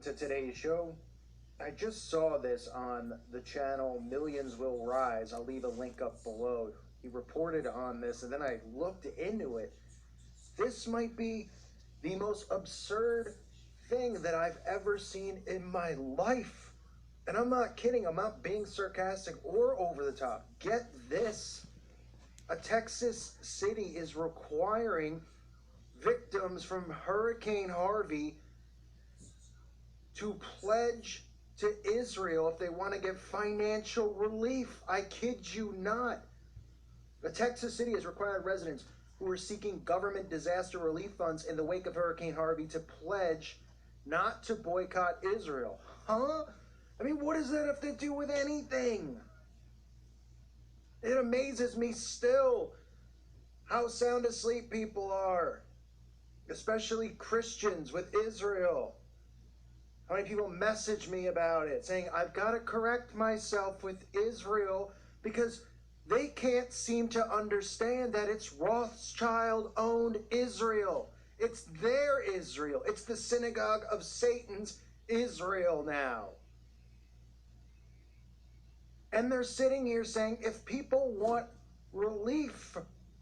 to today's show. I just saw this on the channel Millions Will Rise. I'll leave a link up below. He reported on this, and then I looked into it. This might be the most absurd thing that I've ever seen in my life. And I'm not kidding. I'm not being sarcastic or over the top. Get this. A Texas city is requiring victims from Hurricane Harvey to pledge to Israel if they want to get financial relief. I kid you not. A Texas city has required residents who are seeking government disaster relief funds in the wake of Hurricane Harvey to pledge not to boycott Israel. Huh? I mean, what does that have to do with anything? It amazes me still how sound asleep people are, especially Christians with Israel. How many people message me about it saying, I've got to correct myself with Israel because they can't seem to understand that it's Rothschild-owned Israel. It's their Israel. It's the synagogue of Satan's Israel now. And they're sitting here saying, if people want relief,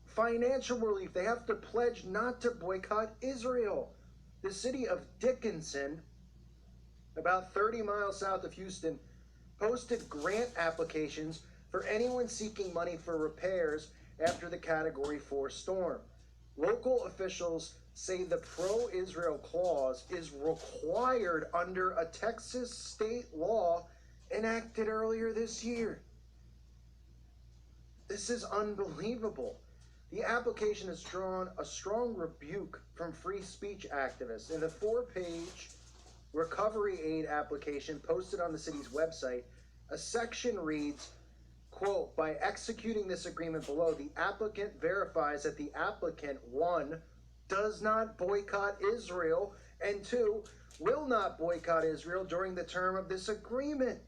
financial relief, they have to pledge not to boycott Israel. The city of Dickinson, about 30 miles south of Houston, posted grant applications for anyone seeking money for repairs after the Category 4 storm. Local officials say the pro-Israel clause is required under a Texas state law enacted earlier this year. This is unbelievable. The application has drawn a strong rebuke from free speech activists. In the 4-page recovery aid application posted on the city's website, a section reads, quote, by executing this agreement below, the applicant verifies that the applicant, 1, does not boycott Israel, and 2, will not boycott Israel during the term of this agreement.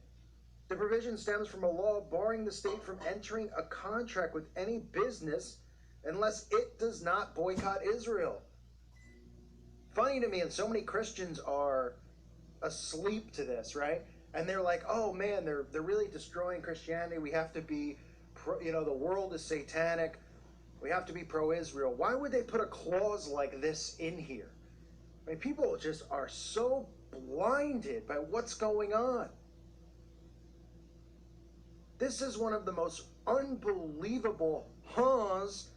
The provision stems from a law barring the state from entering a contract with any business unless it does not boycott Israel. Funny to me, and so many Christians are asleep to this, right? And they're like, oh man, they're really destroying Christianity. We have to be, the world is satanic. We have to be pro-Israel. Why would they put a clause like this in here? I mean, people just are so blinded by what's going on. This is one of the most unbelievable ha's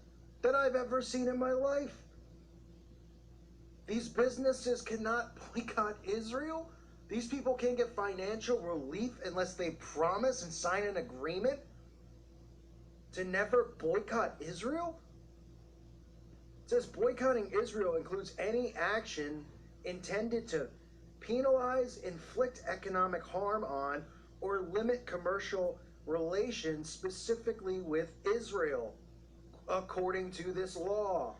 that I've ever seen in my life. These businesses cannot boycott Israel. These people can't get financial relief unless they promise and sign an agreement to never boycott Israel. It says boycotting Israel includes any action intended to penalize, inflict economic harm on, or limit commercial relations specifically with Israel, according to this law.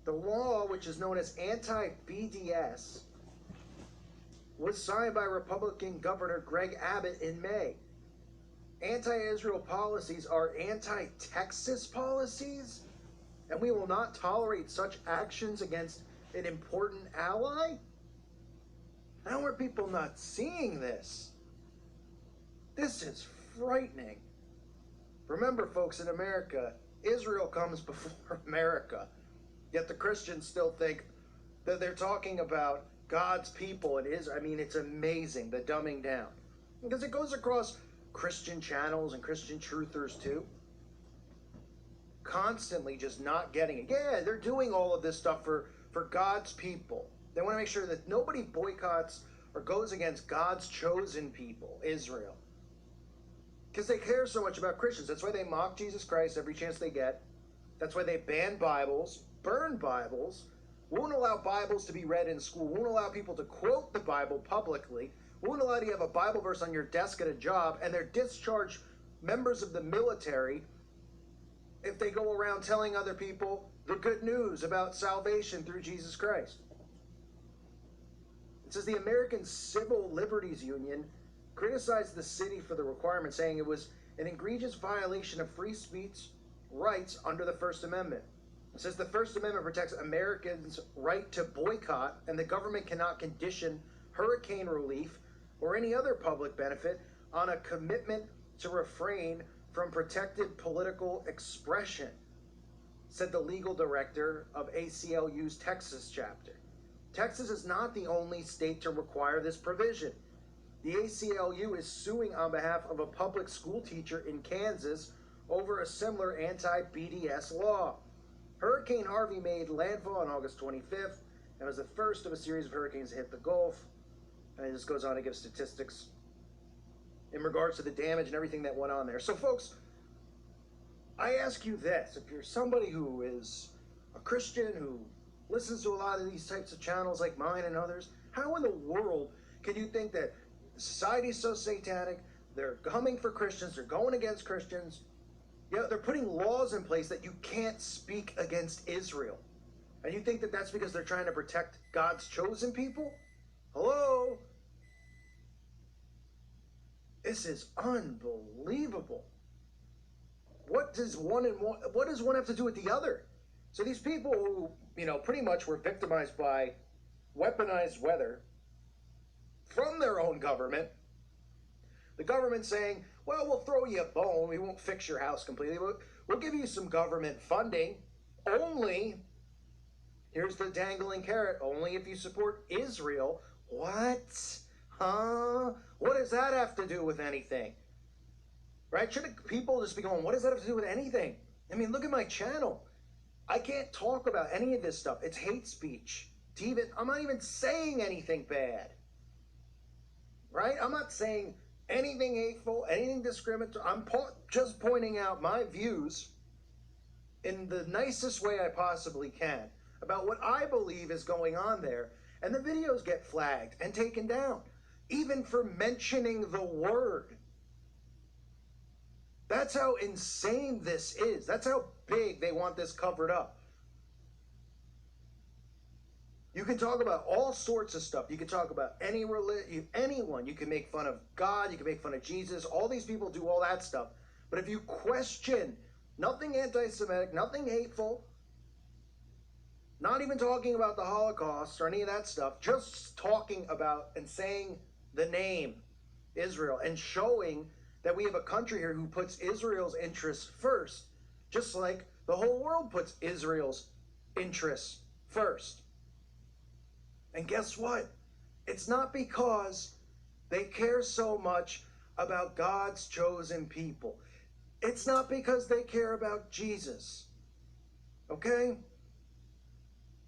The law, which is known as anti-BDS, was signed by Republican Governor Greg Abbott in May. Anti-Israel policies are anti-Texas policies, and we will not tolerate such actions against an important ally? How are people not seeing this? This is frightening. Remember, folks, in America, Israel comes before America. Yet the Christians still think that they're talking about God's people and Israel. I mean, it's amazing, the dumbing down. Because it goes across Christian channels and Christian truthers too. Constantly just not getting it. Yeah, they're doing all of this stuff for God's people. They want to make sure that nobody boycotts or goes against God's chosen people, Israel. Because they care so much about Christians. That's why they mock Jesus Christ every chance they get. That's why they ban Bibles, burn Bibles, won't allow Bibles to be read in school, won't allow people to quote the Bible publicly, won't allow you to have a Bible verse on your desk at a job, and they're discharged members of the military if they go around telling other people the good news about salvation through Jesus Christ. It says the American Civil Liberties Union criticized the city for the requirement, saying it was an egregious violation of free speech rights under the First Amendment. It says the First Amendment protects Americans' right to boycott, and the government cannot condition hurricane relief, or any other public benefit on a commitment to refrain from protected political expression, said the legal director of ACLU's Texas chapter. Texas is not the only state to require this provision. The ACLU is suing on behalf of a public school teacher in Kansas over a similar anti-BDS law. Hurricane Harvey made landfall on August 25th and was the first of a series of hurricanes to hit the Gulf. And it just goes on to give statistics in regards to the damage and everything that went on there. So, folks, I ask you this. If you're somebody who is a Christian, who listens to a lot of these types of channels like mine and others, how in the world can you think that society is so satanic, they're coming for Christians, they're going against Christians, they're putting laws in place that you can't speak against Israel? And you think that that's because they're trying to protect God's chosen people? Hello? This is unbelievable. What does one have to do with the other? So these people who, pretty much were victimized by weaponized weather from their own government, the government saying, well, we'll throw you a bone, we won't fix your house completely, we'll give you some government funding, only, here's the dangling carrot, only if you support Israel. What? Huh? What does that have to do with anything? Right? Shouldn't people just be going, what does that have to do with anything? I mean, look at my channel. I can't talk about any of this stuff. It's hate speech. I'm not even saying anything bad. Right? I'm not saying anything hateful, anything discriminatory. I'm just pointing out my views in the nicest way I possibly can about what I believe is going on there. And the videos get flagged and taken down, even for mentioning the word. That's how insane this is. That's how big they want this covered up. You can talk about all sorts of stuff. You can talk about any religion, anyone. You can make fun of God. You can make fun of Jesus. All these people do all that stuff. But if you question nothing anti-Semitic, nothing hateful, not even talking about the Holocaust or any of that stuff, just talking about and saying the name Israel and showing that we have a country here who puts Israel's interests first, just like the whole world puts Israel's interests first. And guess what? It's not because they care so much about God's chosen people. It's not because they care about Jesus. Okay?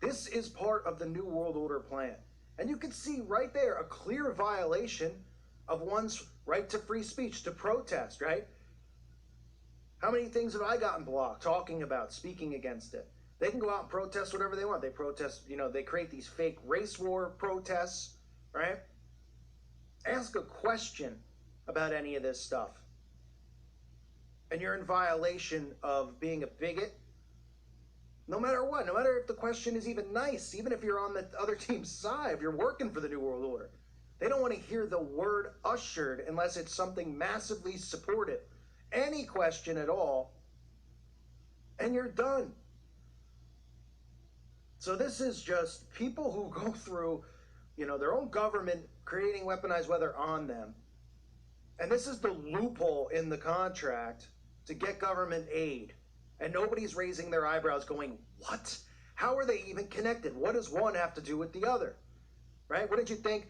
This is part of the New World Order plan. And you can see right there a clear violation of one's right to free speech, to protest, right? How many things have I gotten blocked talking about, speaking against it? They can go out and protest whatever they want. They protest, they create these fake race war protests, right? Ask a question about any of this stuff, and you're in violation of being a bigot. No matter what, no matter if the question is even nice, even if you're on the other team's side, if you're working for the New World Order, they don't want to hear the word ushered unless it's something massively supportive. Any question at all, and you're done. So this is just people who go through, their own government creating weaponized weather on them. And this is the loophole in the contract to get government aid. And nobody's raising their eyebrows going, what? How are they even connected? What does one have to do with the other? Right? What did you think?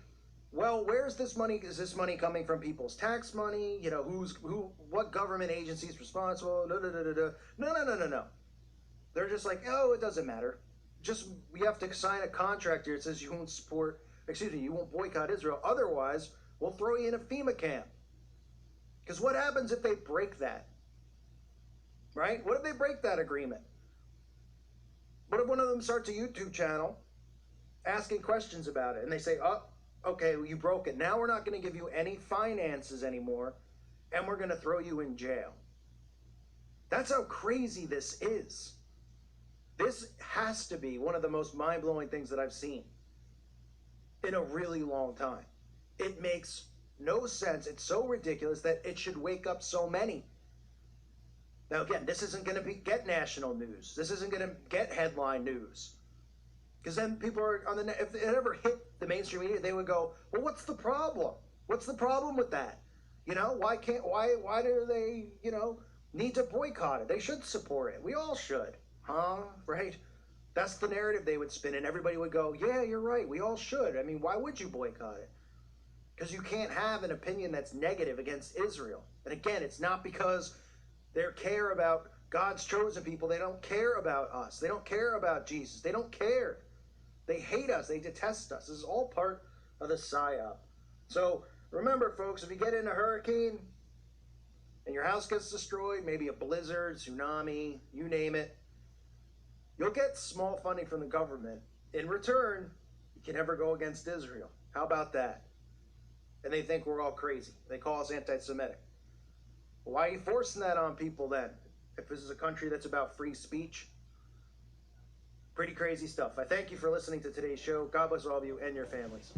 Well, where's this money? Is this money coming from people's tax money? What government agency is responsible? No. They're just like, oh, it doesn't matter. Just, we have to sign a contract here that says you won't boycott Israel. Otherwise, we'll throw you in a FEMA camp. Because what happens if they break that? Right? What if they break that agreement? What if one of them starts a YouTube channel asking questions about it and they say, oh, okay, well, you broke it. Now we're not going to give you any finances anymore and we're going to throw you in jail. That's how crazy this is. This has to be one of the most mind-blowing things that I've seen in a really long time. It makes no sense. It's so ridiculous that it should wake up so many. Now, again, this isn't going to get national news. This isn't going to get headline news. Because then people are on the net, if it ever hit the mainstream media, they would go, well, what's the problem? What's the problem with that? You know, why do they, you know, need to boycott it? They should support it. We all should. Huh? Right? That's the narrative they would spin, and everybody would go, yeah, you're right, we all should. I mean, why would you boycott it? Because you can't have an opinion that's negative against Israel. And again, it's not because they care about God's chosen people. They don't care about us. They don't care about Jesus. They don't care. They hate us. They detest us. This is all part of the psyop. So remember, folks, if you get in a hurricane and your house gets destroyed, maybe a blizzard, tsunami, you name it, you'll get small funding from the government. In return, you can never go against Israel. How about that? And they think we're all crazy. They call us anti-Semitic. Well, why are you forcing that on people then? If this is a country that's about free speech? Pretty crazy stuff. I thank you for listening to today's show. God bless all of you and your families.